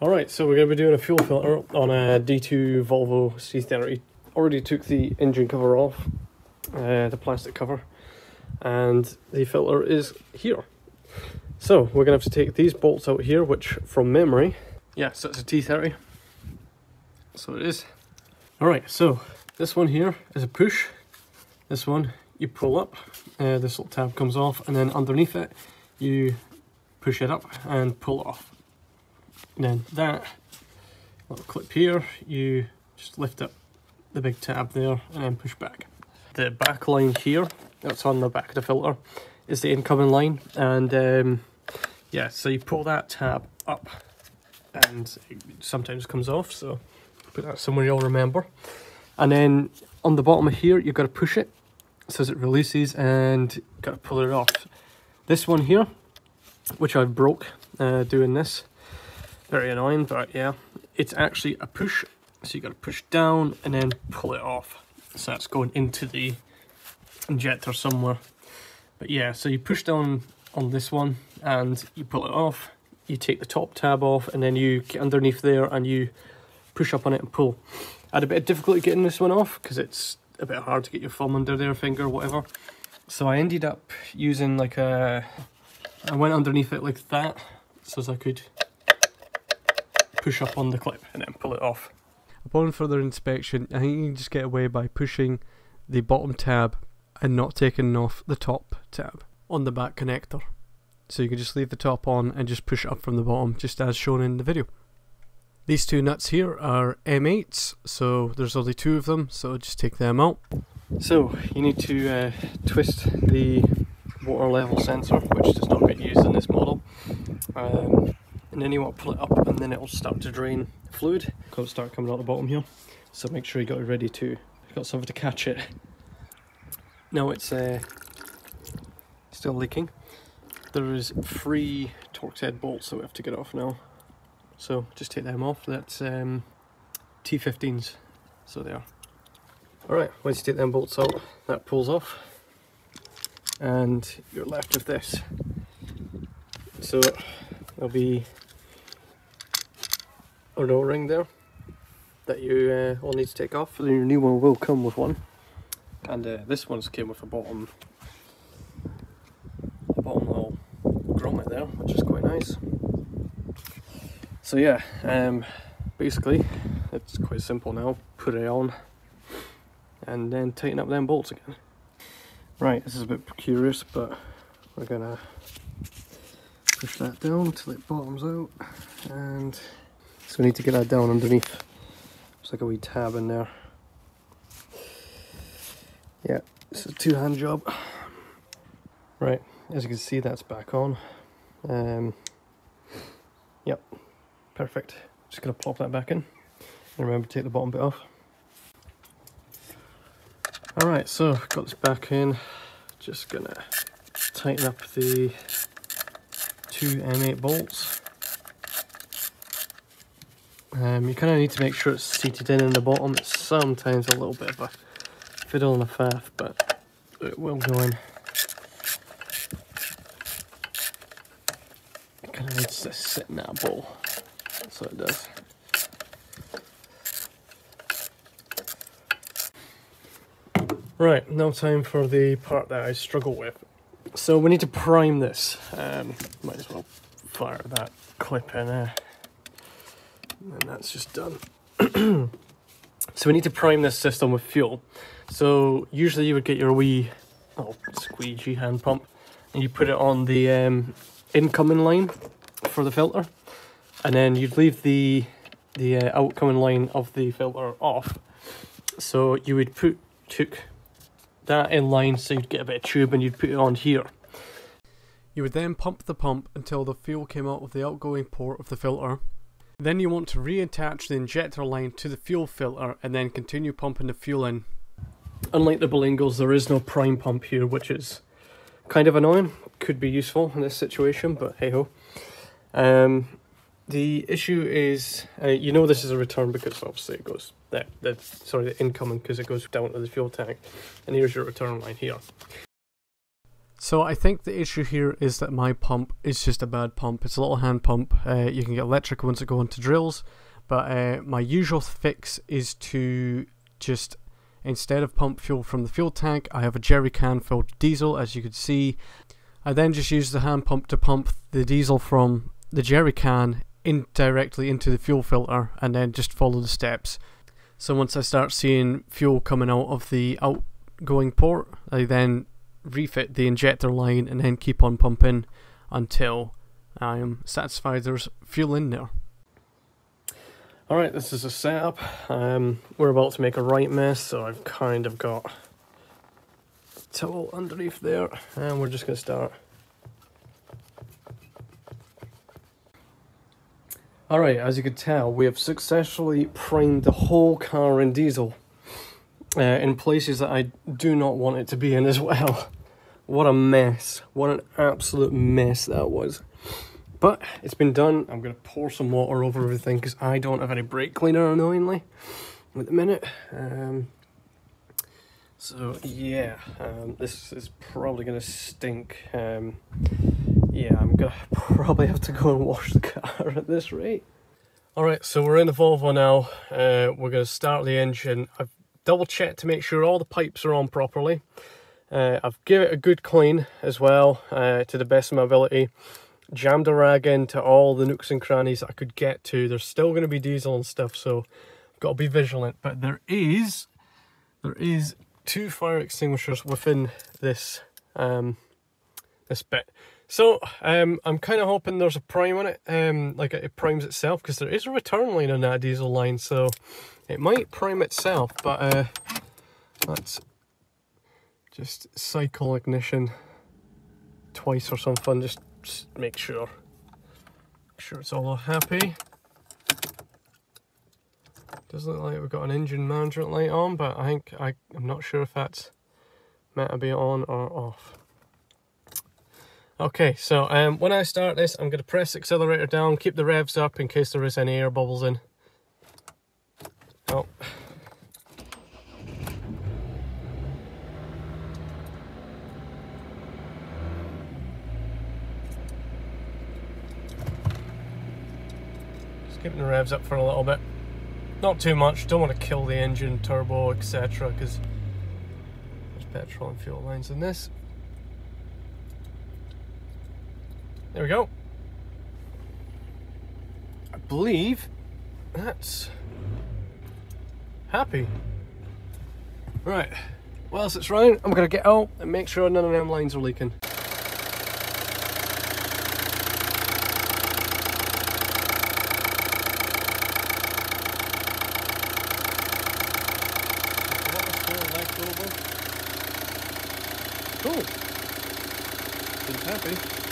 Alright, so we're going to be doing a fuel filter on a D2 Volvo C30. Already took the engine cover off, the plastic cover, and the filter is here. So we're going to have to take these bolts out here, which from memory, yeah, so it's a T30. So it is. Alright, so this one here is a push. This one you pull up, this little tab comes off, and then underneath it you push it up and pull it off. And then that little clip here, you just lift up the big tab there and then push back. The back line here, that's on the back of the filter, is the incoming line, and yeah, so you pull that tab up and it sometimes comes off, so put that somewhere you'll remember. And then on the bottom of here, you've got to push it so as it releases, and you've got to pull it off. This one here, which I broke doing this, very annoying, but yeah, it's actually a push, so you got to push down and then pull it off. So that's going into the injector somewhere. But yeah, so you push down on this one and you pull it off. You take the top tab off and then you get underneath there and you push up on it and pull. I had a bit of difficulty getting this one off because it's a bit hard to get your thumb under there, finger, whatever. So I ended up using like I went underneath it like that so as I could push up on the clip and then pull it off. Upon further inspection, I think you can just get away by pushing the bottom tab and not taking off the top tab on the back connector. So you can just leave the top on and just push it up from the bottom, just as shown in the video. These two nuts here are M8s, so there's only two of them, so just take them out. So you need to twist the water level sensor, which does not get used in this model. And then you want to pull it up and then it will start to drain fluid. It'll start coming out the bottom here. So make sure you got it ready to, you've got something to catch it. Now it's still leaking. There is 3 Torx head bolts that we have to get off now. So just take them off. That's T15s, so they are. Alright, once you take them bolts out, that pulls off. And you're left with this. So there'll be an O-ring there that you will need to take off. Your new one will come with one, and this one's came with a bottom little grommet there, which is quite nice. So yeah, basically it's quite simple now. Put it on and then tighten up them bolts again. Right, this is a bit curious, but we're gonna push that down till it bottoms out, and so we need to get that down underneath. There's like a wee tab in there. Yeah, it's a two-hand job. Right, as you can see, that's back on. Yep, perfect. Just gonna plop that back in, and remember to take the bottom bit off. Alright, so got this back in. Just gonna tighten up the 2 M8 bolts. You kind of need to make sure it's seated in the bottom. It's sometimes a little bit of a fiddle and a faff, but it will go in. It kind of needs to sit in that bowl. That's what it does. Right, now time for the part that I struggle with. So we need to prime this. Might as well fire that clip in there. And that's just done. So we need to prime this system with fuel. So usually you would get your wee squeegee hand pump and you put it on the incoming line for the filter, and then you'd leave the outgoing line of the filter off. So you would took that in line, so you'd get a bit of tube and you'd put it on here. You would then pump the pump until the fuel came out of the outgoing port of the filter. Then you want to reattach the injector line to the fuel filter and then continue pumping the fuel in. Unlike the Belingos, there is no prime pump here, which is kind of annoying. Could be useful in this situation, but hey ho. The issue is, you know this is a return because obviously it goes, the incoming, because it goes down to the fuel tank. And here's your return line here. So I think the issue here is that my pump is just a bad pump. It's a little hand pump. You can get electric ones that go into drills, but my usual fix is to just, instead of pump fuel from the fuel tank, I have a jerry can filled with diesel, as you could see. I then just use the hand pump to pump the diesel from the jerry can directly into the fuel filter, and then just follow the steps. So once I start seeing fuel coming out of the outgoing port, I then refit the injector line and then keep on pumping until I am satisfied there's fuel in there. Alright, this is a setup. We're about to make a right mess, so I've kind of got a towel underneath there, and we're just going to start. Alright, as you can tell, we have successfully primed the whole car in diesel. In places that I do not want it to be in as well. What a mess. What an absolute mess that was. But it's been done. I'm going to pour some water over everything because I don't have any brake cleaner, annoyingly, at the minute. So yeah, this is probably going to stink. Yeah, I'm going to probably have to go and wash the car at this rate. Alright, so we're in the Volvo now. We're going to start the engine. I've double checked to make sure all the pipes are on properly. I've given it a good clean as well, to the best of my ability. Jammed a rag into all the nooks and crannies that I could get to. There's still going to be diesel and stuff, so I've got to be vigilant. But there is 2 fire extinguishers within this this bit. So I'm kind of hoping there's a prime on it, like it primes itself, because there is a return line on that diesel line, so it might prime itself. But let's just cycle ignition twice or something, just make sure it's all happy. Doesn't look like we've got an engine management light on, but I'm not sure if that's meant to be on or off. Okay, so when I start this, I'm going to press the accelerator down, keep the revs up in case there is any air bubbles in. Oh. Just keeping the revs up for a little bit. Not too much, don't want to kill the engine, turbo, etc. because there's petrol and fuel lines in this. There we go. I believe that's happy. Right, whilst it's running, I'm going to get out and make sure none of them lines are leaking. Cool. Seems happy.